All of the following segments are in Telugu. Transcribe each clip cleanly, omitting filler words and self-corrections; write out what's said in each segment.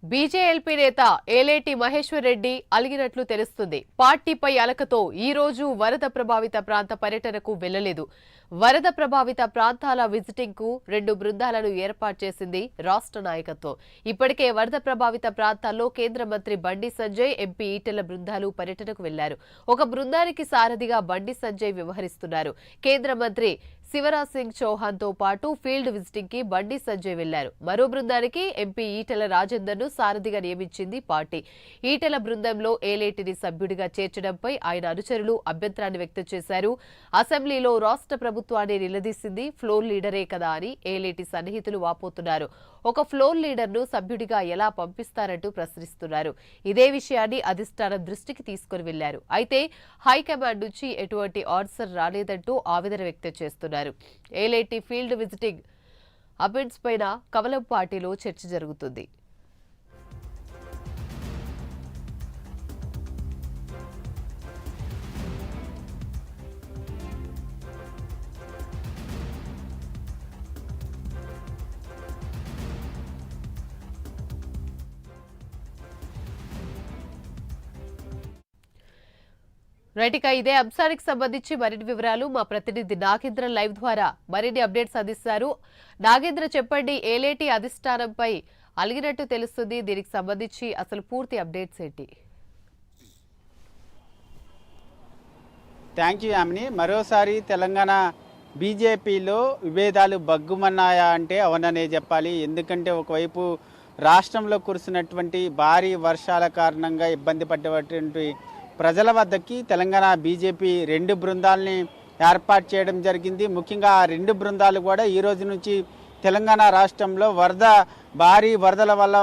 బీజేఎల్పీ నేత ఏలేటి మహేశ్వర్ రెడ్డి అలిగినట్లు తెలుస్తుంది. పార్టీపై అలకతో ఈ రోజు వరద ప్రభావిత ప్రాంత పర్యటనకు వెళ్లలేదు. వరద ప్రభావిత ప్రాంతాల విజిటింగ్ కు 2 బృందాలను ఏర్పాటు చేసింది రాష్ట్ర నాయకత్వం. ఇప్పటికే వరద ప్రభావిత ప్రాంతాల్లో కేంద్ర మంత్రి బండి సంజయ్, ఎంపీ ఈటెల బృందాలు పర్యటనకు వెళ్లారు. ఒక బృందానికి సారథిగా బండి సంజయ్ వ్యవహరిస్తున్నారు. కేంద్ర మంత్రి శివరాజ్ సింగ్ చౌహాన్ తో పాటు ఫీల్డ్ విజిటింగ్ కి బండి సంజయ్ వెళ్లారు. మరో బృందానికి ఎంపీ ఈటెల రాజేందర్ ను సారథిగా నియమించింది పార్టీ. ఈటెల బృందంలో ఏలేటిని సభ్యుడిగా చేర్చడంపై ఆయన అనుచరులు అభ్యంతరాన్ని వ్యక్తం చేశారు. అసెంబ్లీలో రాష్ట్ర ప్రభుత్వాన్ని నిలదీసింది ఫ్లోర్ లీడరే కదా అని ఏలేటి సన్నిహితులు వాపోతున్నారు. ఒక ఫ్లోర్ లీడర్ ను సభ్యుడిగా ఎలా పంపిస్తారంటూ ప్రశ్నిస్తున్నారు. ఇదే విషయాన్ని అధిష్టానం దృష్టికి తీసుకుని వెళ్లారు. అయితే హైకమాండ్ నుంచి ఎటువంటి ఆన్సర్ రాలేదంటూ ఆవేదన వ్యక్తం చేస్తున్నారు. ఏలేటి ఫీల్డ్ విజిటింగ్ అబిడ్స్ పైన కమలం పార్టీలో చర్చ జరుగుతుంది. రైట్, ఇదే అంశానికి సంబంధించి మరిన్ని వివరాలు మా ప్రతినిధి నాగేంద్ర లైవ్ ద్వారా మరిన్ని అప్డేట్స్ అందిస్తారు. నాగేంద్ర, చెప్పండి, ఏలేటి అధిష్టానంపై అలిగినట్టు తెలుస్తుంది. దీనికి సంబంధించి అసలు పూర్తి అప్డేట్స్ ఏంటి? Thank you Yamini. మరోసారి తెలంగాణ బీజేపీలో విభేదాలు బగ్గుమన్నాయా అంటే అవుననే చెప్పాలి. ఎందుకంటే ఒకవైపు రాష్ట్రంలో కురిసినటువంటి భారీ వర్షాల కారణంగా ఇబ్బంది పడ్డటువంటి ప్రజల వద్దకి తెలంగాణ బీజేపీ 2 బృందాలని ఏర్పాటు చేయడం జరిగింది. ముఖ్యంగా ఆ 2 బృందాలు కూడా ఈ రోజు నుంచి తెలంగాణ రాష్ట్రంలో భారీ వరదల వల్ల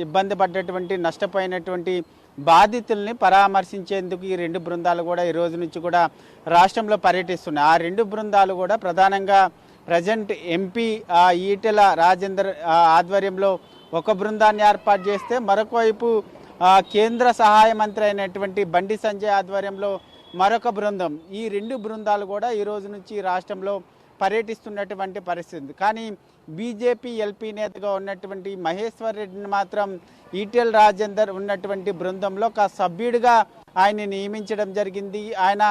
ఇబ్బంది పడ్డటువంటి నష్టపోయినటువంటి బాధితుల్ని పరామర్శించేందుకు ఈ 2 బృందాలు కూడా ఈ రోజు నుంచి కూడా రాష్ట్రంలో పర్యటిస్తున్నాయి. ఆ 2 బృందాలు కూడా ప్రధానంగా ప్రజెంట్ ఎంపీ ఈటెల రాజేందర్ ఆధ్వర్యంలో ఒక బృందాన్ని ఏర్పాటు చేస్తే, మరొక వైపు కేంద్ర సహాయ మంత్రి అయినటువంటి బండి సంజయ్ ఆధ్వర్యంలో మరొక బృందం, ఈ 2 బృందాలు కూడా ఈ రోజు నుంచి రాష్ట్రంలో పర్యటిస్తున్నటువంటి పరిస్థితి. కానీ బీజేపీ ఎల్పీ నేతగా ఉన్నటువంటి మహేశ్వర్ రెడ్డిని మాత్రం ఈటెల రాజేందర్ ఉన్నటువంటి బృందంలో ఒక సభ్యుడిగా ఆయన్ని నియమించడం జరిగింది. ఆయన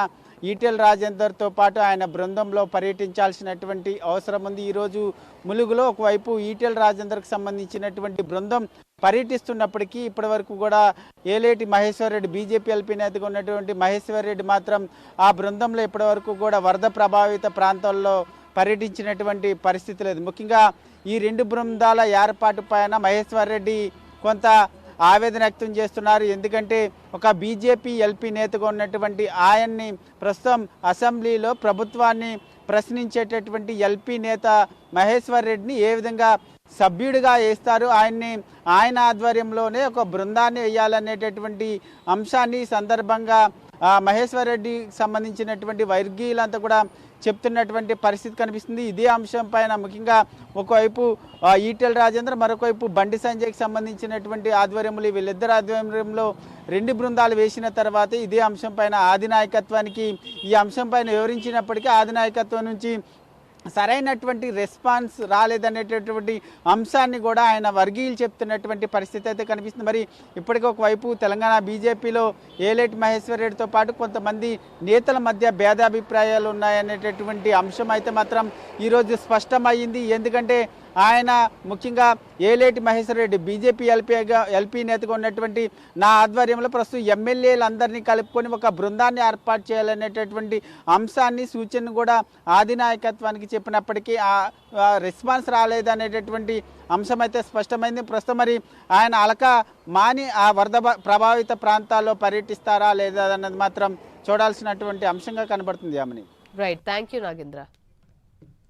ఈటెల రాజేందర్తో పాటు ఆయన బృందంలో పర్యటించాల్సినటువంటి అవసరం ఉంది. ఈరోజు ములుగులో ఒకవైపు ఈటెల రాజేందర్కి సంబంధించినటువంటి బృందం పర్యటిస్తున్నప్పటికీ ఇప్పటి వరకు కూడా ఏలేటి మహేశ్వర్ రెడ్డి, బీజేపీ ఎల్పీ నేతగా ఉన్నటువంటి మహేశ్వర్ రెడ్డి మాత్రం ఆ బృందంలో ఇప్పటి వరకు కూడా వరద ప్రభావిత ప్రాంతాల్లో పర్యటించినటువంటి పరిస్థితి లేదు. ముఖ్యంగా ఈ 2 బృందాల ఏర్పాటు పైన మహేశ్వర్ రెడ్డి కొంత ఆవేదన వ్యక్తం చేస్తున్నారు. ఎందుకంటే ఒక బీజేపీ ఎల్పీ నేతగా ఉన్నటువంటి ఆయన్ని ప్రస్తుతం అసెంబ్లీలో ప్రభుత్వాన్ని ప్రశ్నించేటటువంటి ఎల్పీ నేత మహేశ్వర్ రెడ్డిని ఏ విధంగా సభ్యుడిగా వేస్తారు, ఆయన ఆధ్వర్యంలోనే ఒక బృందాన్ని వేయాలనేటటువంటి అంశాన్ని సందర్భంగా మహేశ్వర్ రెడ్డికి సంబంధించినటువంటి వర్గీయులంతా కూడా చెప్తున్నటువంటి పరిస్థితి కనిపిస్తుంది. ఇదే అంశం పైన ముఖ్యంగా ఒకవైపు ఈటెల రాజేందర్, మరొకవైపు బండి సంజయ్కి సంబంధించినటువంటి ఆధ్వర్యంలో, వీళ్ళిద్దరు ఆధ్వర్యంలో 2 బృందాలు వేసిన తర్వాత ఇదే అంశం పైన ఆధినాయకత్వానికి ఈ అంశం పైన వివరించినప్పటికీ ఆధినాయకత్వం నుంచి సరైనటువంటి రెస్పాన్స్ రాలేదనేటటువంటి అంశాన్ని కూడా ఆయన వర్గీయులు చెప్తున్నటువంటి పరిస్థితి అయితే కనిపిస్తుంది. మరి ఇప్పటికీ ఒకవైపు తెలంగాణ బీజేపీలో ఏలేటి మహేశ్వర్ రెడ్డితో పాటు కొంతమంది నేతల మధ్య భేదాభిప్రాయాలు ఉన్నాయనేటటువంటి అంశం అయితే మాత్రం ఈరోజు స్పష్టమయ్యింది. ఎందుకంటే ఆయన ముఖ్యంగా ఏలేటి మహేశ్వర్ రెడ్డి బీజేపీ ఎల్పీ నేతగా ఉన్నటువంటి నా ఆధ్వర్యంలో ప్రస్తుతం ఎమ్మెల్యేలందరినీ కలుపుకొని ఒక బృందాన్ని ఏర్పాటు చేయాలనేటటువంటి అంశాన్ని, సూచనను కూడా ఆధినాయకత్వానికి చెప్పినప్పటికీ రెస్పాన్స్ రాలేదనేటటువంటి అంశం అయితే స్పష్టమైంది. ప్రస్తుతం మరి ఆయన అలక మాని ఆ వరద ప్రభావిత ప్రాంతాల్లో పర్యటిస్తారా లేదా అన్నది మాత్రం చూడాల్సినటువంటి అంశంగా కనబడుతుంది. Yamini. Right, thank you Nagendra.